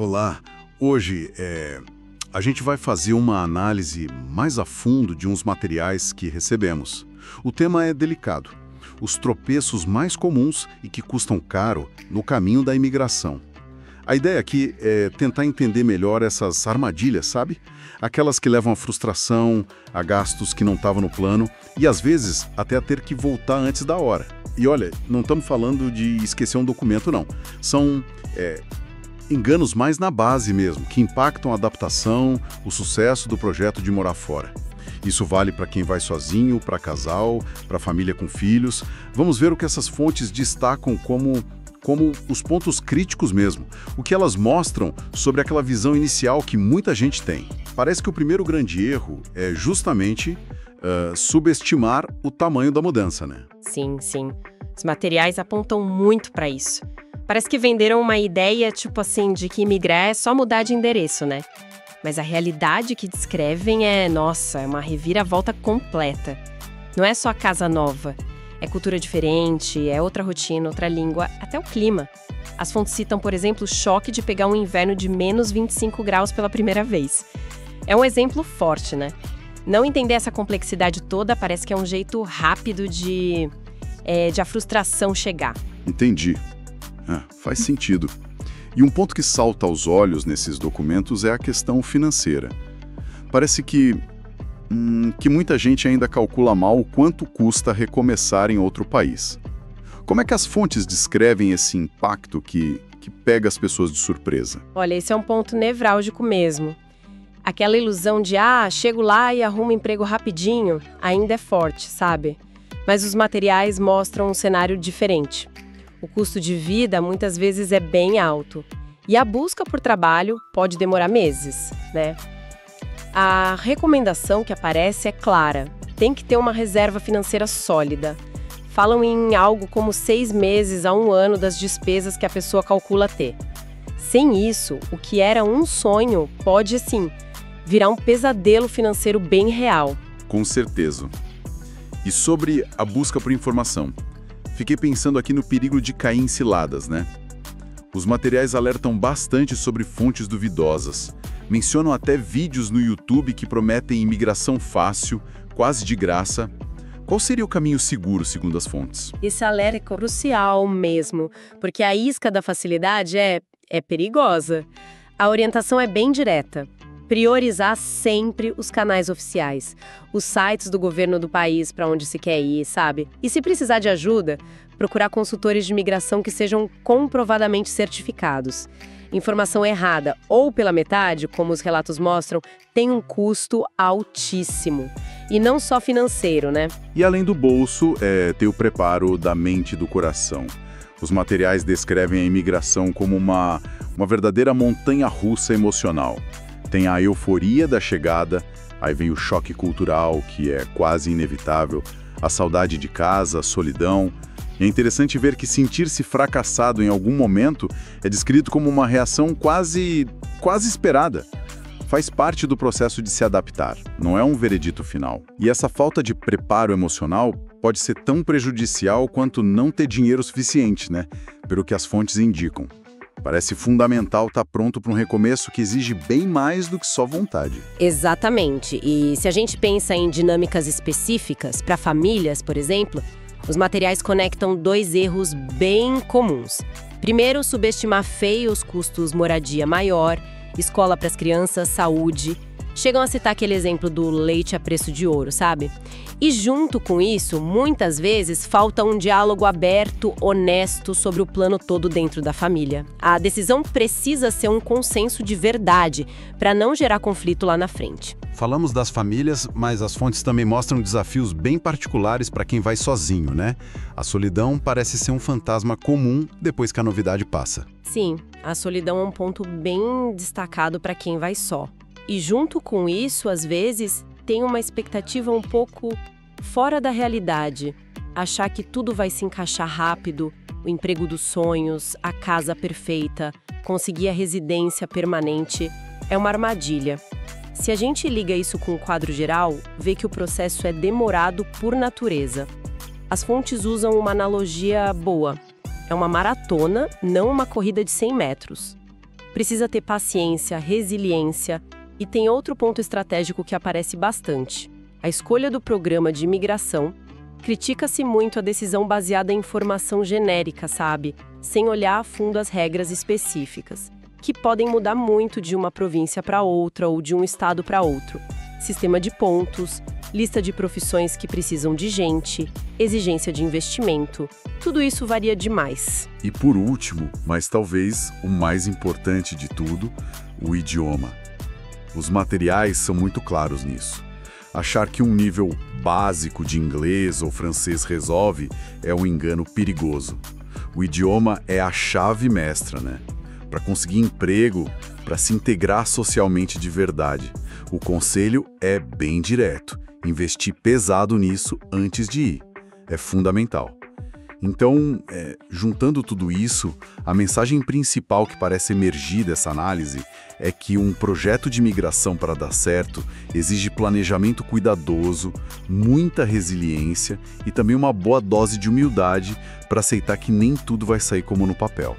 Olá, hoje a gente vai fazer uma análise mais a fundo de uns materiais que recebemos. O tema é delicado, os tropeços mais comuns e que custam caro no caminho da imigração. A ideia aqui é tentar entender melhor essas armadilhas, sabe? Aquelas que levam à frustração, a gastos que não estavam no plano e às vezes até a ter que voltar antes da hora. E olha, não estamos falando de esquecer um documento, não. São enganos mais na base mesmo, que impactam a adaptação, o sucesso do projeto de morar fora. Isso vale para quem vai sozinho, para casal, para família com filhos. Vamos ver o que essas fontes destacam como os pontos críticos mesmo, o que elas mostram sobre aquela visão inicial que muita gente tem. Parece que o primeiro grande erro é justamente subestimar o tamanho da mudança, né? Sim, sim. Os materiais apontam muito para isso. Parece que venderam uma ideia, tipo assim, de que imigrar é só mudar de endereço, né? Mas a realidade que descrevem é uma reviravolta completa. Não é só casa nova. É cultura diferente, é outra rotina, outra língua, até o clima. As fontes citam, por exemplo, o choque de pegar um inverno de menos 25 graus pela primeira vez. É um exemplo forte, né? Não entender essa complexidade toda parece que é um jeito rápido de a frustração chegar. Entendi. Faz sentido. E um ponto que salta aos olhos nesses documentos é a questão financeira. Parece que muita gente ainda calcula mal o quanto custa recomeçar em outro país. Como é que as fontes descrevem esse impacto que pega as pessoas de surpresa? Olha, esse é um ponto nevrálgico mesmo. Aquela ilusão de, chego lá e arrumo emprego rapidinho, ainda é forte, sabe? Mas os materiais mostram um cenário diferente. O custo de vida muitas vezes é bem alto. E a busca por trabalho pode demorar meses, né? A recomendação que aparece é clara. Tem que ter uma reserva financeira sólida. Falam em algo como 6 meses a 1 ano das despesas que a pessoa calcula ter. Sem isso, o que era um sonho pode, virar um pesadelo financeiro bem real. Com certeza. E sobre a busca por informação? Fiquei pensando aqui no perigo de cair em ciladas, né? Os materiais alertam bastante sobre fontes duvidosas. Mencionam até vídeos no YouTube que prometem imigração fácil, quase de graça. Qual seria o caminho seguro, segundo as fontes? Esse alerta é crucial mesmo, porque a isca da facilidade é perigosa. A orientação é bem direta. Priorizar sempre os canais oficiais, os sites do governo do país para onde se quer ir, sabe? E se precisar de ajuda, procurar consultores de imigração que sejam comprovadamente certificados. Informação errada ou pela metade, como os relatos mostram, tem um custo altíssimo. E não só financeiro, né? E além do bolso, tem o preparo da mente e do coração. Os materiais descrevem a imigração como uma verdadeira montanha-russa emocional. Tem a euforia da chegada, aí vem o choque cultural, que é quase inevitável, a saudade de casa, a solidão. E é interessante ver que sentir-se fracassado em algum momento é descrito como uma reação quase esperada. Faz parte do processo de se adaptar, não é um veredito final. E essa falta de preparo emocional pode ser tão prejudicial quanto não ter dinheiro suficiente, né? Pelo que as fontes indicam. Parece fundamental estar pronto para um recomeço que exige bem mais do que só vontade. Exatamente. E se a gente pensa em dinâmicas específicas, para famílias, por exemplo, os materiais conectam 2 erros bem comuns. Primeiro, subestimar feio os custos moradia maior, escola para as crianças, saúde. Chegam a citar aquele exemplo do leite a preço de ouro, sabe? E junto com isso, muitas vezes, falta um diálogo aberto, honesto sobre o plano todo dentro da família. A decisão precisa ser um consenso de verdade, para não gerar conflito lá na frente. Falamos das famílias, mas as fontes também mostram desafios bem particulares para quem vai sozinho, né? A solidão parece ser um fantasma comum depois que a novidade passa. Sim, a solidão é um ponto bem destacado para quem vai só. E junto com isso, às vezes, tem uma expectativa um pouco fora da realidade. Achar que tudo vai se encaixar rápido, o emprego dos sonhos, a casa perfeita, conseguir a residência permanente, é uma armadilha. Se a gente liga isso com o quadro geral, vê que o processo é demorado por natureza. As fontes usam uma analogia boa. É uma maratona, não uma corrida de 100 metros. Precisa ter paciência, resiliência e tem outro ponto estratégico que aparece bastante. A escolha do programa de imigração. Critica-se muito a decisão baseada em informação genérica, sabe? Sem olhar a fundo as regras específicas, que podem mudar muito de uma província para outra ou de um estado para outro. Sistema de pontos, lista de profissões que precisam de gente, exigência de investimento, tudo isso varia demais. E por último, mas talvez o mais importante de tudo, o idioma. Os materiais são muito claros nisso. Achar que um nível básico de inglês ou francês resolve é um engano perigoso. O idioma é a chave mestra, né? Para conseguir emprego, para se integrar socialmente de verdade. O conselho é bem direto. Investir pesado nisso antes de ir. É fundamental. Então, juntando tudo isso, a mensagem principal que parece emergir dessa análise é que um projeto de imigração para dar certo exige planejamento cuidadoso, muita resiliência e também uma boa dose de humildade para aceitar que nem tudo vai sair como no papel.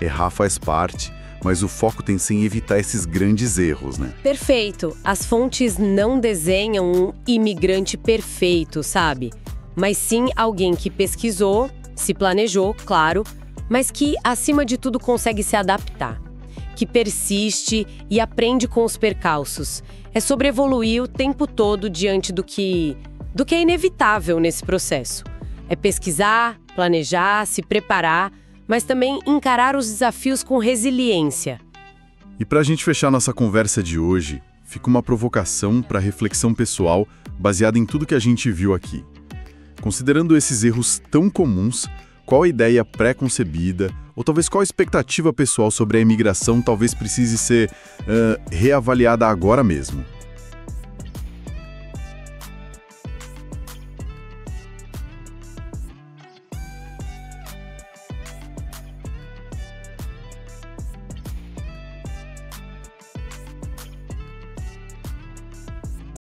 Errar faz parte, mas o foco tem que ser em evitar esses grandes erros, né? Perfeito. As fontes não desenham um imigrante perfeito, sabe? Mas sim alguém que pesquisou, se planejou, claro, mas que, acima de tudo, consegue se adaptar, que persiste e aprende com os percalços. É sobre evoluir o tempo todo diante do que é inevitável nesse processo. É pesquisar, planejar, se preparar, mas também encarar os desafios com resiliência. E para a gente fechar nossa conversa de hoje, fica uma provocação para reflexão pessoal baseada em tudo que a gente viu aqui. Considerando esses erros tão comuns, qual a ideia pré-concebida, ou talvez qual a expectativa pessoal sobre a imigração talvez precise ser reavaliada agora mesmo?